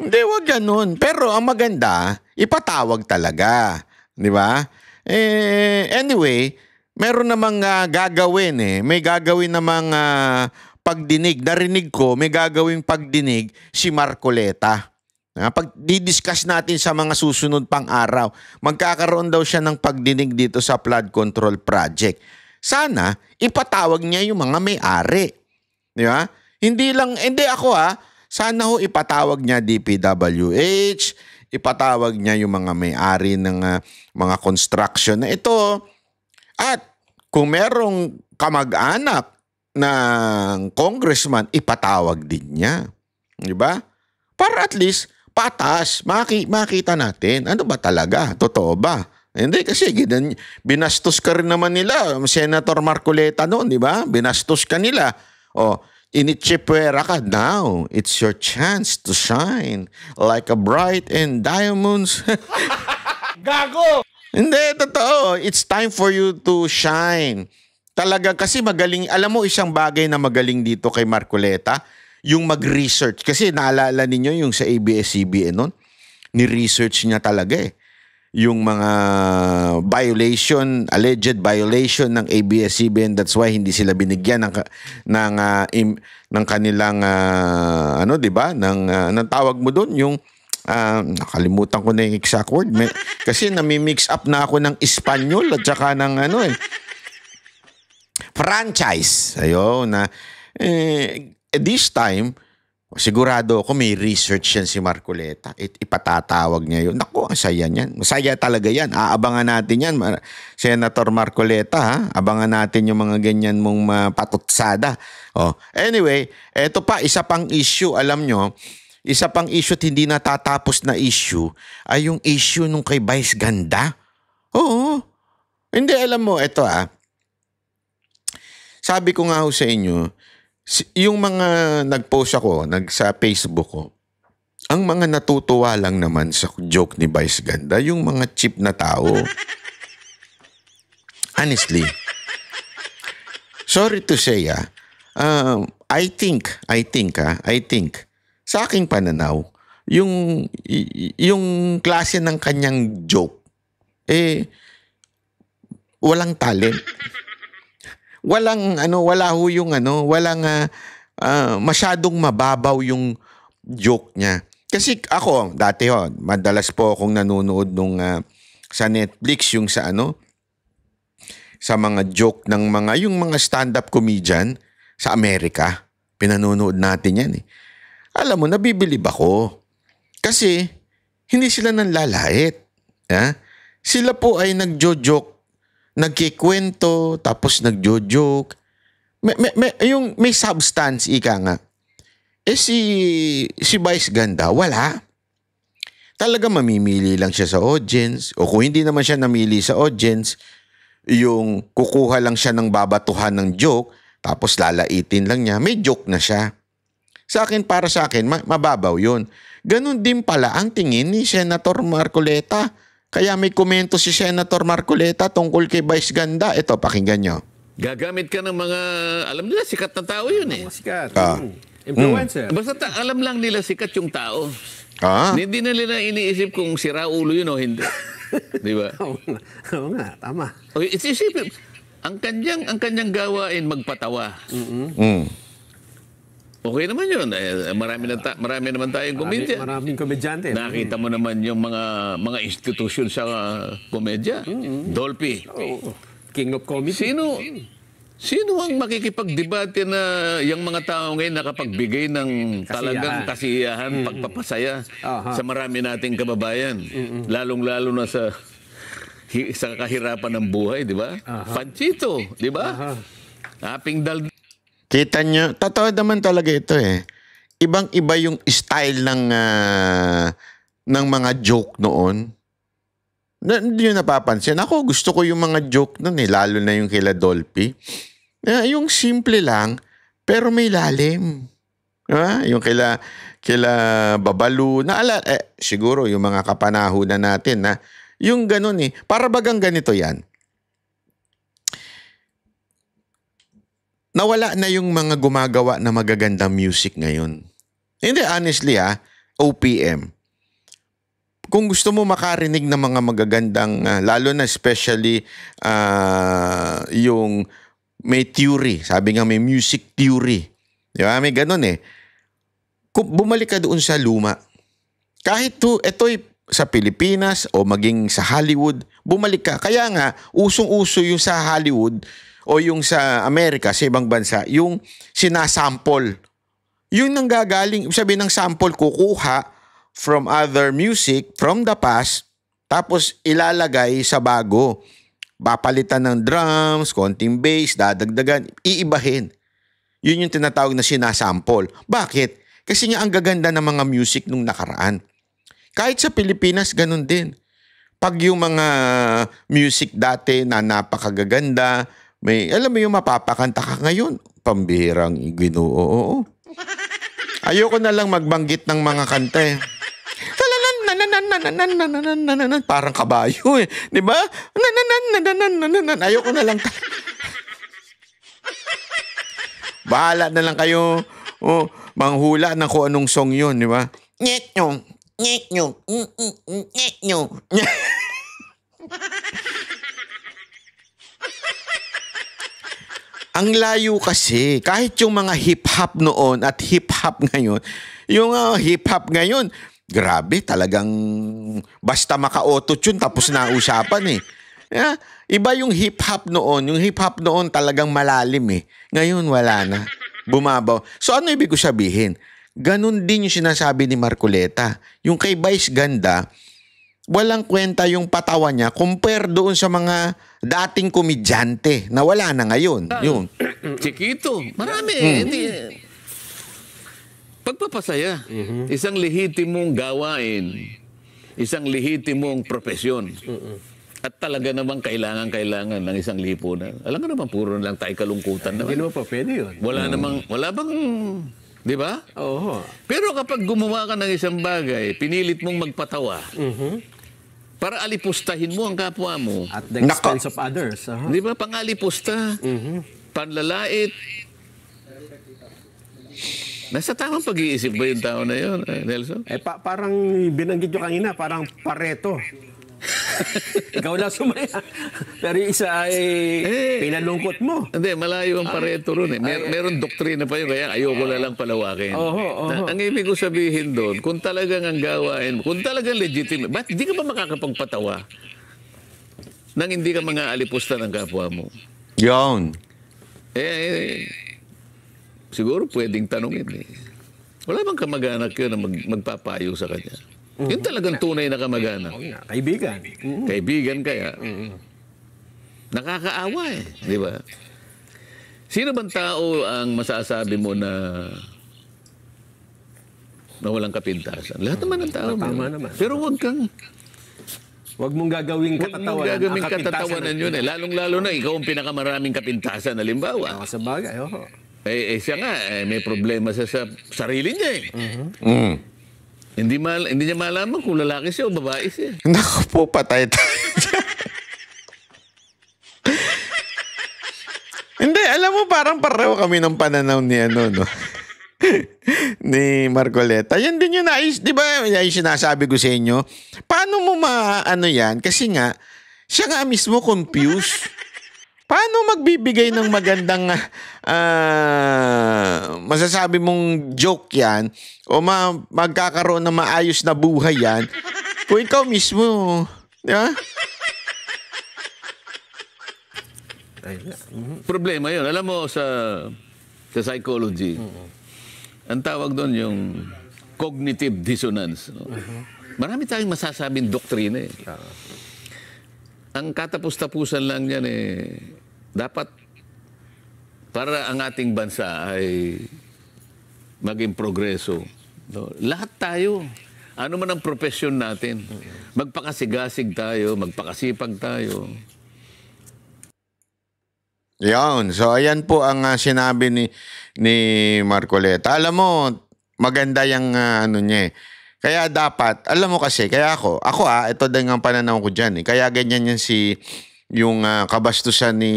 Hindi, wag ganun. Pero ang maganda, ipatawag talaga. Di ba? Anyway, meron namang gagawin May gagawin namang pagdinig. Narinig ko, may gagawing pagdinig si Marcoleta. Pag di-discuss natin sa mga susunod pang araw, magkakaroon daw siya ng pagdinig dito sa flood control project. Sana, ipatawag niya yung mga may-ari. Di ba? Hindi ako sana ipatawag niya DPWH, ipatawag niya yung mga may-ari ng mga construction na ito. At kung merong kamag-anak ng congressman, ipatawag din niya. Di ba? Para at least patas, makita natin. Ano ba talaga? Totoo ba? Hindi kasi binastos ka rin naman nila. Senator Marcoleta noon, di ba? Binastos ka nila. Initsipwera ka. Now, it's your chance to shine like a bright and diamonds. Gago! Hindi, totoo. It's time for you to shine. Talaga kasi magaling. Alam mo, isang bagay na magaling dito kay Marcoleta, yung mag-research. Kasi naalala ninyo yung sa ABS-CBN noon, ni-research niya talaga yung mga alleged violation ng ABS-CBN. That's why hindi sila binigyan ng kanilang di ba? Anong tawag mo doon? Yung nakalimutan ko na yung exact word. Kasi nami-mix up na ako ng Espanyol at saka ng franchise. Ayun na this time Sigurado ako may research yan si Marcoleta. Ipatatawag niya yun. Naku, ang saya niyan. Masaya talaga yan. Aabangan natin yan. Senator Marcoleta, ha? Abangan natin yung mga ganyan mong patutsada. Oh. Anyway, eto pa, isa pang issue. Alam nyo, isa pang issue at hindi natatapos na issue ay yung issue nung kay Vice Ganda. Oo. Hindi, alam mo, eto sabi ko nga ho sa inyo, yung mga nag-post ako, sa Facebook ko, ang mga natutuwa lang naman sa joke ni Vice Ganda, yung mga cheap na tao. Honestly. Sorry to say, I think, sa aking pananaw, yung klase ng kanyang joke, walang talent. Walang masyadong mababaw yung joke niya. Kasi ako, dati madalas po akong nanonood sa Netflix yung sa mga joke ng yung mga stand-up comedian sa Amerika. Pinanonood natin yan eh. Alam mo, nabibilib ako. Kasi hindi sila nanlalait. Sila po ay nagjo-joke, nagkikwento, tapos nagjo-joke. May substance, ika nga. Si Vice Ganda, wala. Talaga mamimili lang siya sa audience. O kung hindi naman siya namili sa audience, yung kukuha lang siya ng babatuhan ng joke, tapos lalaitin lang niya, may joke na siya. Para sa akin, mababaw yun. Ganon din pala ang tingin ni Senator Marcoleta. Kaya may komento si Senator Marcoleta tungkol kay Vice Ganda. Ito, pakinggan nyo. Gagamit ka ng mga, alam nila, sikat na tao yun eh. Sikat. Ah. Influencer. Basta alam lang nila sikat yung tao. Ah? Hindi na nila iniisip kung sira ulo yun o hindi. Di ba? Oo nga, tama. O, isipin, ang kanyang gawain magpatawa. Okay naman yun. Marami naman tayong komedya. Maraming komedyante. Nakita mo naman yung mga institusyon sa komedya. Dolphy. Oh, King of Comedy. Sino ang makikipagdebate na yung mga tao ngayon nakapagbigay ng talagang kasiyahan, pagpapasaya sa marami nating kababayan? Lalong-lalo na sa kahirapan ng buhay, di ba? Panchito, di ba? Aping dal. Kita nyo, totoo naman talaga ito eh. Ibang-iba yung style ng mga joke noon. Hindi nyo napapansin. Ako, gusto ko yung mga joke noon eh, lalo na yung kila Dolphy. Yung simple lang, pero may lalim. Yung kila Babalu. Siguro yung mga kapanahunan natin na yung ganun eh. Para bagang ganito yan. Nawala na yung mga gumagawa na magagandang music ngayon. Hindi, honestly OPM. Kung gusto mo makarinig ng mga magagandang, lalo na especially yung may theory. Sabi nga may music theory. Di ba? May ganun eh. Kung bumalik ka doon sa luma, kahit ito'y sa Pilipinas o maging sa Hollywood, bumalik ka. Kaya nga, usong-uso yung sa Hollywood o yung sa Amerika, sa ibang bansa, yung sinasample. Yung nanggagaling, sabi ng sample, kukuha from other music, from the past, tapos ilalagay sa bago. Papalitan ng drums, konting bass, dadagdagan, iibahin. Yun yung tinatawag na sinasample. Bakit? Kasi nga ang gaganda ng mga music nung nakaraan. Kahit sa Pilipinas, ganun din. Pag yung mga music dati na napakagaganda, alam mo yung mapapakanta ka ngayon, pambihirang Ginoo. Ayoko na lang magbanggit ng mga kanta eh. Parang kabayo eh. Di ba? Ayoko na lang. Bahala na lang kayo manghula ng kung anong song yun, di ba? Nyek nyo. Ang layo kasi, kahit yung mga hip-hop noon at hip-hop ngayon, yung hip-hop ngayon, grabe, talagang basta maka-auto-tune tapos na usapan eh. Iba yung hip-hop noon. Yung hip-hop noon talagang malalim eh. Ngayon wala na. Bumabaw. So ano ibig ko sabihin? ganun din yung sinasabi ni Marcoleta. Yung kay Vice Ganda, walang kwenta yung patawa niya compare doon sa mga dating komedyante na wala na ngayon. Yun. Chiquito. Marami. Hindi. Pagpapasaya. Isang lehitimong gawain. Isang lehitimong profesyon. At talaga namang kailangan ng isang lipunan. Alam ka naman, puro lang tayo kalungkutan Hindi naman. naman pa pwede yun. Wala bang, di ba? Oo. Pero kapag gumawa ka ng isang bagay, pinilit mong magpatawa, para alipustahin mo ang kapwa mo. At the expense of others. Di ba? Pangalipusta, panlalait. Nasa tamang pag-iisip ba yung tao na yun, Nelson? Parang binanggit nyo kanina, parang Pareto. Ikaw lang sumaya. Pero yung isa ay pinalungkot mo. Hindi, malayo ang Pareto ron eh. Meron doktrina pa yun, kaya ayoko na lang palawakin. Ang ibig ko sabihin doon, kung talagang ang gawain, kung talagang legitimate, ba't hindi ka ba makakapagpatawa nang hindi ka mga alipusta ng kapwa mo? Yun. Siguro pwedeng tanungin eh. Wala bang kamag-anak yun na magpapayo sa kanya? Yun talagang tunay na kamag-anak. Kaibigan. Kaibigan kaya. Nakakaawa eh. Di ba? Sino bang tao ang masasabi mo na walang kapintasan? Lahat naman ng tao. Tama naman. Pero Huwag mong gagawing Huwag mong katatawanan. gagawing Ang kapintasan katatawanan yun eh. Lalong-lalo na ikaw ang pinakamaraming kapintasan. Halimbawa. Sa bagay, Siya nga, may problema sa sarili niya eh. Hindi niya malaman kung lalaki siya o babae siya. Naku po, patay tayo. Hindi, alam mo, parang pareho kami ng pananaw ni no? Ni Marcoleta. Yan din yung di ba, yung sinasabi ko sa inyo, paano mo yan? Kasi nga, siya nga mismo confused. Paano magbibigay ng magandang masasabi mong joke yan o magkakaroon ng maayos na buhay yan kung ikaw mismo, di ba? Problema yun. Alam mo, sa psychology, ang tawag doon yung cognitive dissonance. No? Marami tayong masasabing doktrina eh. Ang katapus-tapusan lang yan dapat para ang ating bansa ay maging progreso. No? Lahat tayo, ano man ang profesyon natin, magpakasigasig tayo, magpakasipag tayo. Yan. So, ayan po ang sinabi ni Marcoleta. Alam mo, maganda yung niya eh. Kaya dapat, alam mo kasi, kaya ako ito din ang pananaw ko dyan eh. Kaya ganyan yan yung kabastusan ni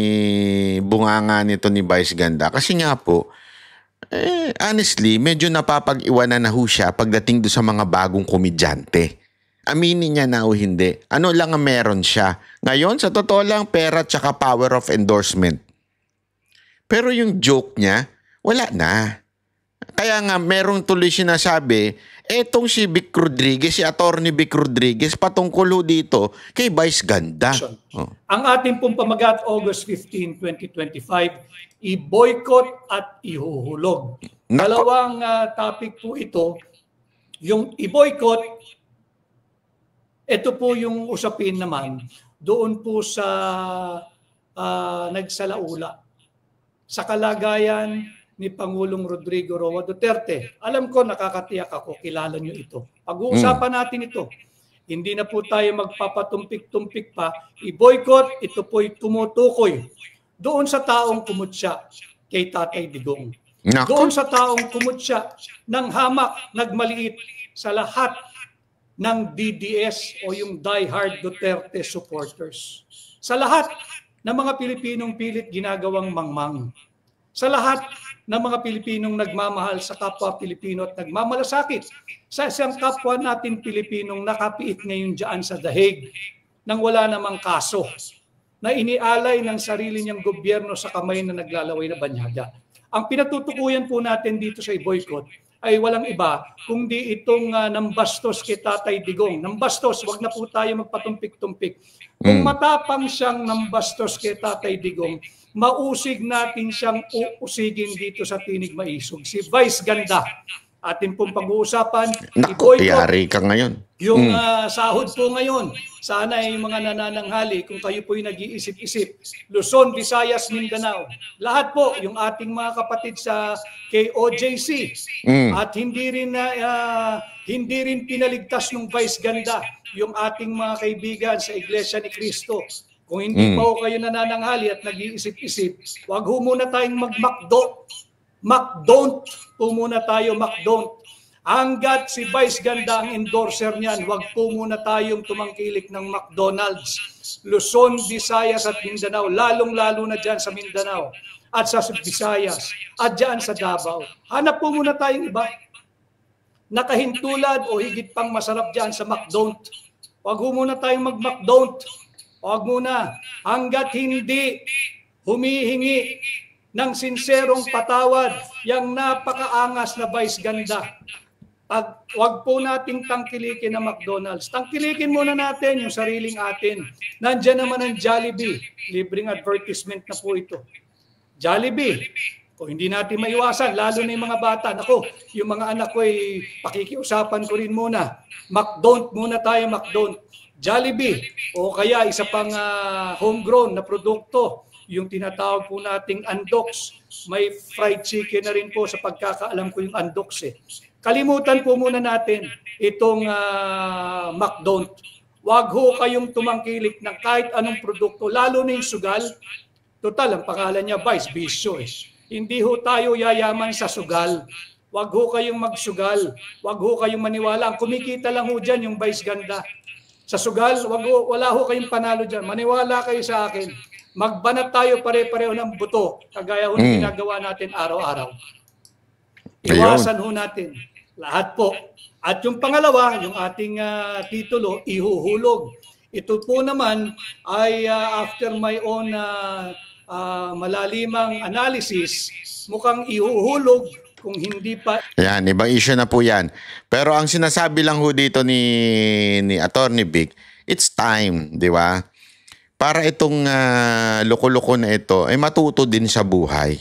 bunganga nito ni Vice Ganda. Kasi nga po, honestly, medyo napapag-iwanan na ho siya pagdating do sa mga bagong komedyante. Aminin niya na o hindi. Ano lang ang meron siya. Ngayon, sa totoo lang, pera tsaka power of endorsement. Pero yung joke niya, wala na. Kaya nga, merong tuloy sinasabi, etong si Vic Rodriguez, si Attorney Vic Rodriguez, patungkol dito kay Vice Ganda. Ang ating pong pamagat August 15, 2025, i-boycott at ihuhulog. Dalawang topic po ito. Yung i-boycott, ito po yung usapin naman doon po sa nagsalaula. Sa kalagayan ni Pangulong Rodrigo Roa Duterte. Alam ko, nakakatiyak ako, kilala nyo ito. Pag-uusapan natin ito. Hindi na po tayo magpapatumpik-tumpik pa. I-boycott, ito po'y tumutukoy doon sa taong kumutya kay Tatay Digong. Doon sa taong kumutya ng hamak, nagmaliit sa lahat ng DDS o yung die-hard Duterte supporters. Sa lahat ng mga Pilipinong pilit ginagawang mangmang. Sa lahat ng mga Pilipinong nagmamahal sa kapwa Pilipino at nagmamalasakit sa isang kapwa natin Pilipinong nakapiit ngayon dyan sa The Hague nang wala namang kaso na inialay ng sarili niyang gobyerno sa kamay na naglalaway na banyaga. Ang pinatutukuyan po natin dito sa boycott ay walang iba kundi itong nambastos kay Tatay Digong. Nambastos, wag na po tayo magpatumpik-tumpik. Kung matapang siyang nambastos kay Tatay Digong, mausig natin siyang uusigin dito sa Tinig Maisog. Si Vice Ganda, Atin pong pag-uusapan, Naku, i-boycott yari ka ngayon. yung sahod po ngayon. Sana ay mga nanananghali, kung kayo po'y nag-iisip-isip, Luzon, Visayas, Mindanao, lahat po, yung ating mga kapatid sa KOJC, at hindi rin pinaligtas ng Vice Ganda yung ating mga kaibigan sa Iglesia ni Cristo. Kung hindi pa ho kayo nanananghali at nag-iisip-isip, wag ho muna tayong mag-McDo. McDon't po muna tayo, McDon't. Hanggat si Vice Ganda ang endorser niyan, wag po muna tayong tumangkilik ng McDonald's. Luzon, Visayas at Mindanao, lalong-lalo na dyan sa Mindanao at sa Visayas at dyan sa Davao. Hanap po muna tayong iba. Nakahintulad o higit pang masarap dyan sa McDon't. Wag po muna tayong mag-McDon't. Wag muna. Hanggat hindi humihingi ng sinserong patawad yung napakaangas na Vice Ganda. Wag po nating tangkilikin na McDonald's. Tangkilikin muna natin yung sariling atin. Nandiyan naman ang Jollibee. Libreng advertisement na po ito. Jollibee. Kung hindi natin maiwasan, lalo na yung mga bata. Naku, yung mga anak ko ay pakikiusapan ko rin muna. McDon't muna tayo, McDon't. Jollibee. O kaya isa pang homegrown na produkto. Yung tinatawag po nating Andox. May fried chicken na rin po sa pagkakaalam ko yung Andox eh. Kalimutan po muna natin itong McDon't. Wag ho kayong tumangkilik ng kahit anong produkto, lalo na yung sugal. Total, ang pangalan niya Vice, bisyo eh. Hindi ho tayo yayaman sa sugal. Wag ho kayong magsugal. Wag ho kayong maniwala. Ang kumikita lang ho dyan yung Vice Ganda. Sa sugal, wala ho kayong panalo dyan. Maniwala kayo sa akin. Magbanat tayo pare-pareho ng buto, kagaya ho na ginagawa natin araw-araw. Iwasan ho natin lahat po. At yung pangalawa, yung ating titulo, ihuhulog. Ito po naman ay after my own malalimang analysis, mukhang ihuhulog kung hindi pa. Yan, ibang issue na po yan. Pero ang sinasabi lang ho dito ni Attorney Vic, it's time, di ba? Para itong loko-loko na ito ay matuto din sa buhay.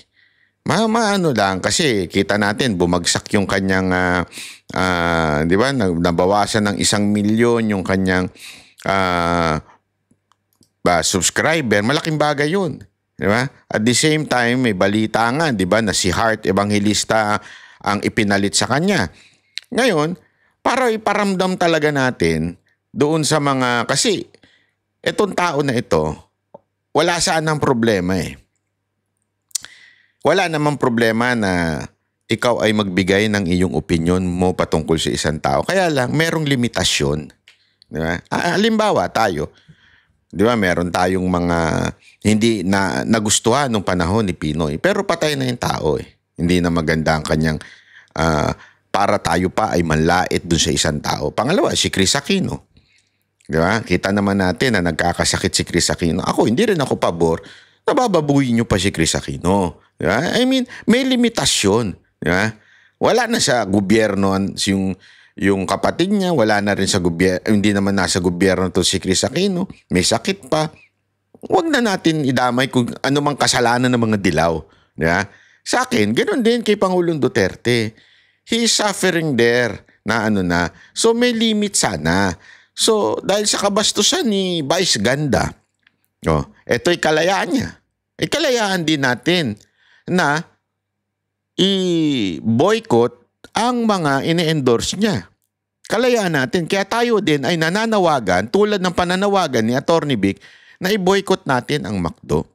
Maano lang kasi kita natin bumagsak yung kanyang di ba, nabawasan ng 1 milyon yung kanyang subscriber. Malaking bagay yun, di ba? At the same time may balita nga, di ba, na si Heart Evangelista ang ipinalit sa kanya. Ngayon, para iparamdam talaga natin doon sa mga, kasi itong tao na ito, wala saan ang problema eh. Wala namang problema na ikaw ay magbigay ng iyong opinion mo patungkol sa isang tao. Kaya lang, merong limitasyon. Di ba? Halimbawa, tayo, di ba, meron tayong mga hindi na nagustuhan nung panahon ni Pinoy. Pero patay na yung tao eh. Hindi na maganda ang kanyang para tayo pa ay manlait dun sa isang tao. Pangalawa, si Chris Aquino. Diba? Kita naman natin na nagkakasakit si Chris Aquino. Ako, hindi rin ako pabor. Nabababuhin nyo pa si Chris Aquino. Diba? I mean, may limitasyon. Diba? Wala na sa gobyerno yung kapatid niya. Wala na rin sa gobyerno. Hindi naman nasa gobyerno to si Chris Aquino. May sakit pa. Huwag na natin idamay kung ano mang kasalanan ng mga dilaw. Diba? Sa akin, ganoon din kay Pangulong Duterte. He is suffering there na ano na. So may limit sana. So, dahil sa kabastusan ni Vice Ganda, ito'y kalayaan niya. Kalayaan din natin na i-boycott ang mga ini-endorse niya. Kalayaan natin. Kaya tayo din ay nananawagan, tulad ng pananawagan ni Attorney Vic, na i-boycott natin ang McDo.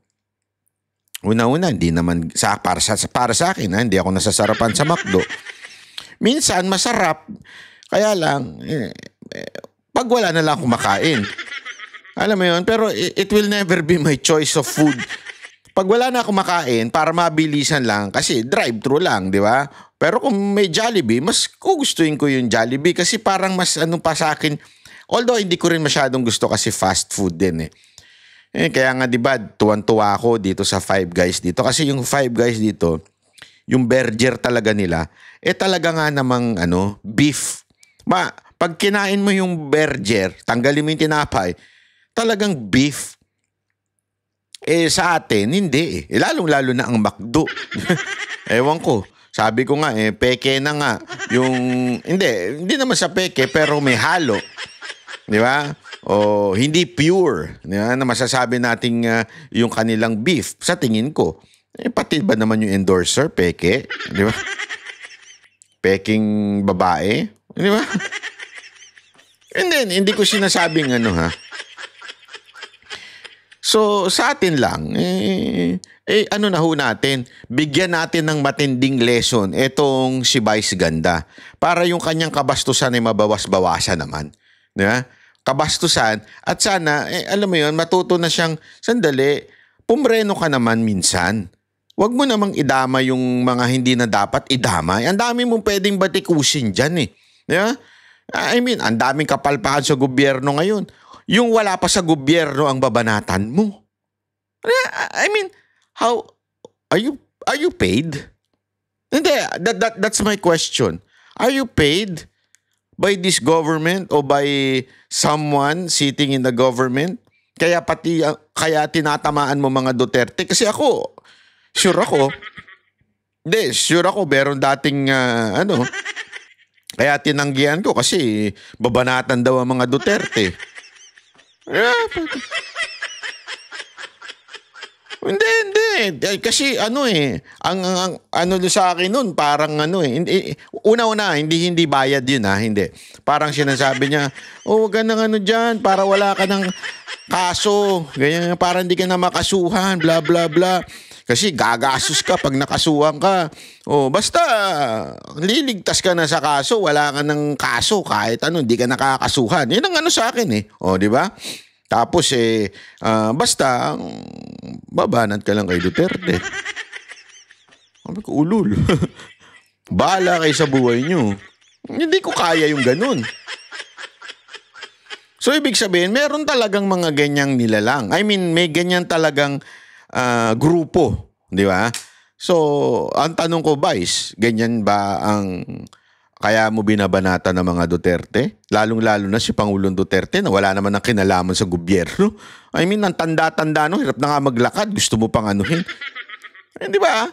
Una-una, hindi naman para sa akin, hindi ako nasasarapan sa McDo. Minsan, masarap. Kaya lang, pag wala na lang akong makain. Alam mo yun? Pero it will never be my choice of food. Pag wala na akong makain, para mabilisan lang, kasi drive-thru lang, di ba? Pero kung may Jollibee, mas gugustuhin ko yung Jollibee kasi parang mas ano pa sa akin. Although hindi ko rin masyadong gusto kasi fast food din eh. Kaya nga di ba, tuwan-tuwa ako dito sa Five Guys dito. Kasi yung Five Guys dito, yung burger talaga nila, talaga nga namang beef. Pag kinain mo yung burger, tanggalin mo yung tinapay, talagang beef. Sa atin, hindi eh. Lalong-lalo na ang McDo. Ewan ko. Sabi ko nga peke na nga yung hindi naman sa peke pero may halo. 'Di ba? O hindi pure, 'di ba? Na masasabi nating yung kanilang beef sa tingin ko. Pati ba naman yung endorser peke, 'di ba? Peking babae, 'di ba? And then hindi ko sinasabing ha. So sa atin lang ano na ho natin, bigyan natin ng matinding lesson etong si Vice Ganda para yung kanyang kabastusan ay mabawas-bawasan naman. Di ba? Kabastusan at sana, alam mo yun, matuto na siyang, sandali, pumreno ka naman minsan. Huwag mo namang idama yung mga hindi na dapat idamay. Ang dami mong pwedeng batikusin dyan Di ba? I mean, ang daming kapalpakan sa gobyerno ngayon. Yung wala pa sa gobyerno ang babanatan mo. I mean, how are you paid? Hindi, that's my question. Are you paid by this government o by someone sitting in the government? Kaya tinatamaan mo mga Duterte kasi sure ako meron dating kaya tinanggihan ko kasi babanatan daw ang mga Duterte. Hindi. Kasi ang sa akin nun, parang una-una, hindi bayad yun hindi. Parang sinasabi niya, wag ka nang dyan, para wala ka ng kaso, ganyan, para hindi ka na makasuhan, bla bla bla. Kasi gagasos ka pag nakasuhan ka. Basta liligtas ka na sa kaso, wala ka ng kaso, kahit hindi ka nakakasuhan. Yan ang sa akin di ba? Tapos basta babanat ka lang kay Duterte. Sabi ko, ulul. Bahala kayo sa buhay nyo. Hindi ko kaya yung ganun. So ibig sabihin, meron talagang mga ganyang nilalang. I mean, may ganyan talagang grupo, di ba? So, ang tanong ko, Vice, ganyan ba ang kaya mo binabanata ng mga Duterte? Lalong-lalo na si Pangulong Duterte na wala naman ng kinalaman sa gobyerno. I mean, ang tanda-tanda hirap na nga maglakad, gusto mo pang anuhin. Di ba?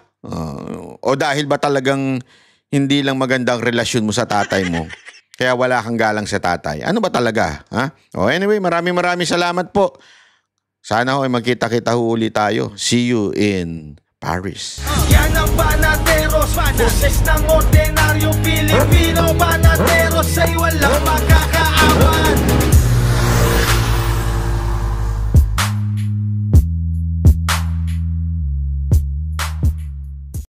O dahil ba talagang hindi lang magandang relasyon mo sa tatay mo, kaya wala kang galang sa tatay? Ano ba talaga? Anyway, maraming salamat po. Sana magkita-kita uli tayo. See you in Paris. Yan ang Banateros, boses ng ordinaryong Pilipino. Banateros ay walang makaka